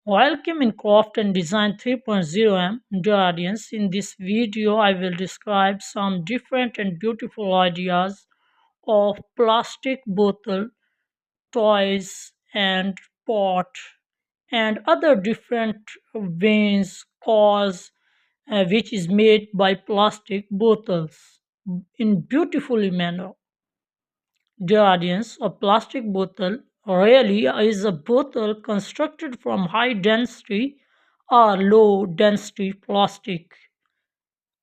Welcome in Craft and Design 3.0. Dear audience. In this video, I will describe some different and beautiful ideas of plastic bottle, toys, and pot, and other different vanes, cause which is made by plastic bottles in beautifully manner. Dear audience, a plastic bottle really is a bottle constructed from high density or low density plastic.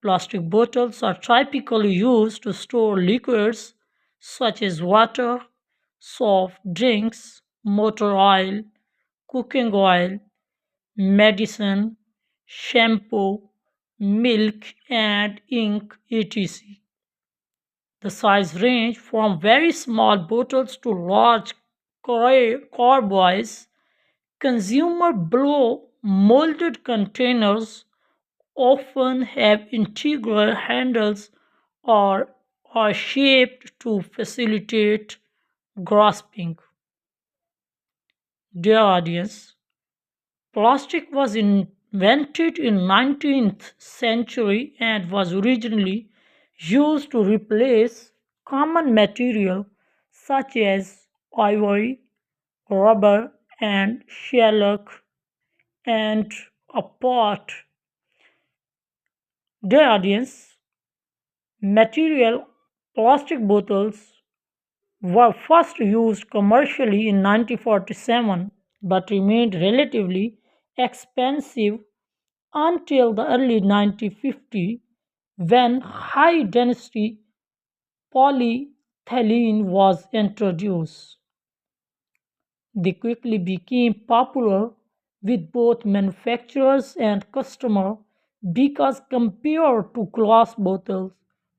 Plastic bottles are typically used to store liquids such as water, soft drinks, motor oil, cooking oil, medicine, shampoo, milk, and ink, etc. The size range from very small bottles to large carboys. Consumer blow molded containers often have integral handles or are shaped to facilitate grasping. Dear audience, plastic was invented in 19th century and was originally used to replace common material such as ivory, rubber and shellac and a pot. Dear audience, material plastic bottles were first used commercially in 1947 but remained relatively expensive until the early 1950s when high density polyethylene was introduced. They quickly became popular with both manufacturers and customers because compared to glass bottles,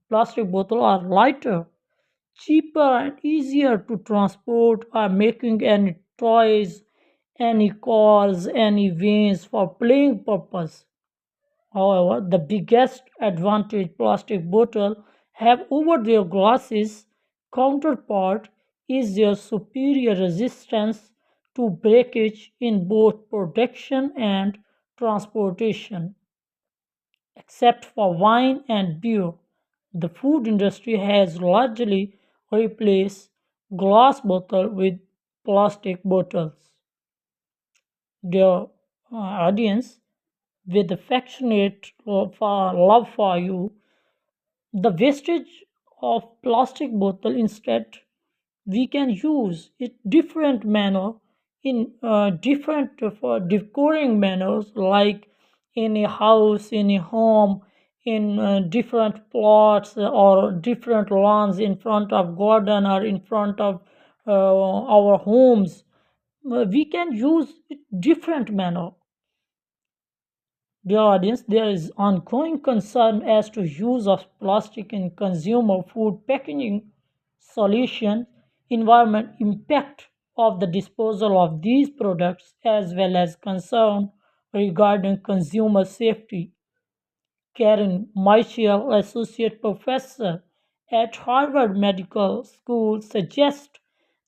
plastic bottles are lighter, cheaper and easier to transport are making any toys, any cars, any vanes for playing purpose. However, the biggest advantage plastic bottles have over their glasses counterpart is their superior resistance to breakage in both production and transportation. Except for wine and beer, the food industry has largely replaced glass bottles with plastic bottles. Dear audience, with affectionate love for you, the wastage of plastic bottle instead we can use it different manner in different for decoring manners like in a house, in a home, in different plots or different lawns in front of garden or in front of our homes. We can use it different manner. Dear audience, there is ongoing concern as to use of plastic in consumer food packaging solution, environment impact of the disposal of these products, as well as concern regarding consumer safety. Karen Michel, associate professor at Harvard Medical School, suggests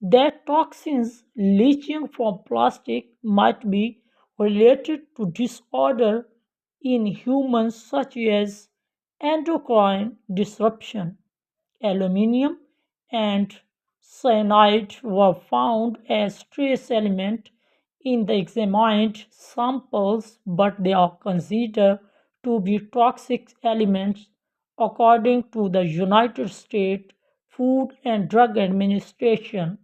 that toxins leaching from plastic might be related to disorder in humans such as endocrine disruption. Aluminium and cyanide were found as trace elements in the examined samples, but they are considered to be toxic elements according to the United States Food and Drug Administration.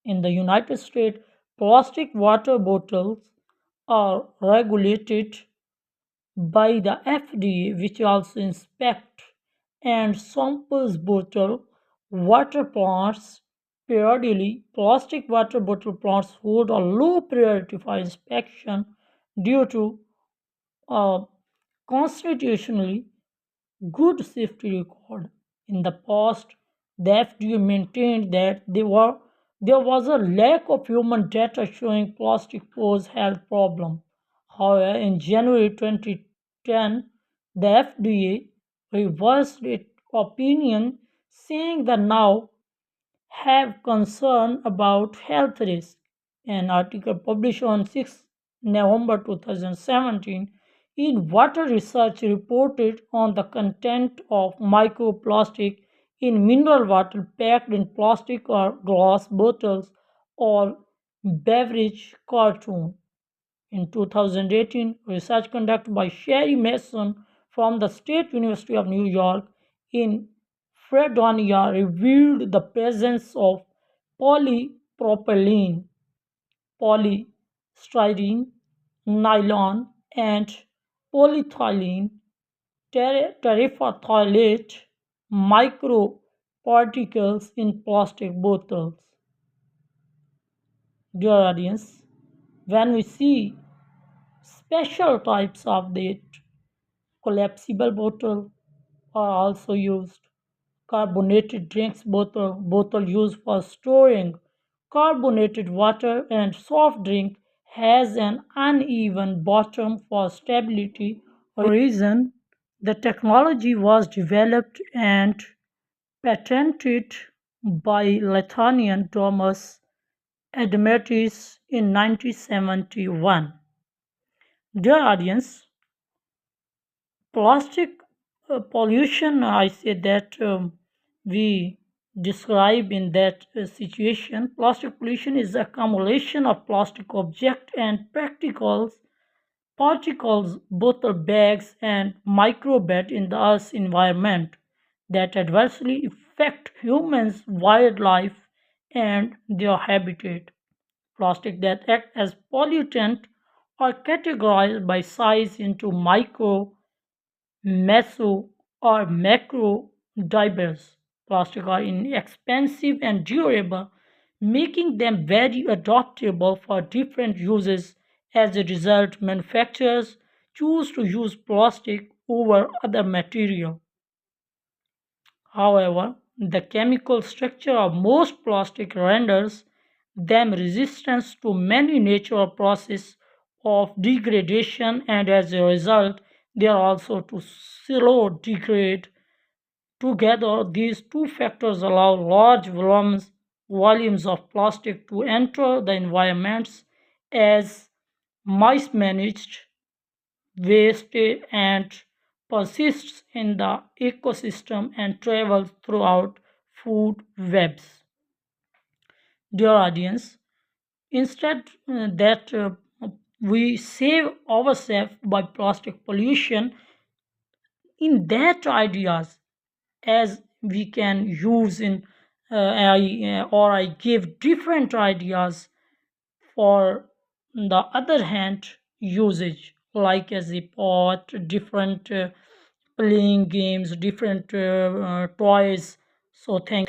In the United States, plastic water bottles are regulated by the FDA, which also inspect and samples bottle water plants periodically. Plastic water bottle plants hold a low priority for inspection due to a constitutionally good safety record. In the past, the FDA maintained that there was a lack of human data showing plastic pose health problem. However, in January 2010, the FDA reversed its opinion, saying that now have concern about health risk. An article published on 6 November 2017, in Water Research reported on the content of microplastic in mineral water packed in plastic or glass bottles or beverage carton. In 2018, research conducted by Sherry Mason from the State University of New York in Fredonia revealed the presence of polypropylene, polystyrene, nylon, and polyethylene terephthalate microparticles in plastic bottles. Dear audience, when we see special types of that collapsible bottle are also used. Carbonated drinks bottle used for storing carbonated water, and soft drink has an uneven bottom for stability reason. The technology was developed and patented by Lithuanian Thomas Admetis in 1971. Dear audience, plastic pollution, I say that we describe in that situation. Plastic pollution is the accumulation of plastic objects and particles, bottle bags, and microbes in the Earth's environment that adversely affect humans, wildlife, and their habitat. Plastic that act as pollutant are categorized by size into micro, meso, or macro fibers. Plastic are inexpensive and durable, making them very adaptable for different uses. As a result, manufacturers choose to use plastic over other material. However, the chemical structure of most plastic renders them resistant to many natural processes of degradation, and as a result they are also to slow degrade. Together, these two factors allow large volumes of plastic to enter the environments as mismanaged waste and persists in the ecosystem and travels throughout food webs. Dear audience, instead that we save ourselves by plastic pollution, in that ideas as we can use in I give different ideas for the other hand usage like as a pot, different playing games, different toys. So thank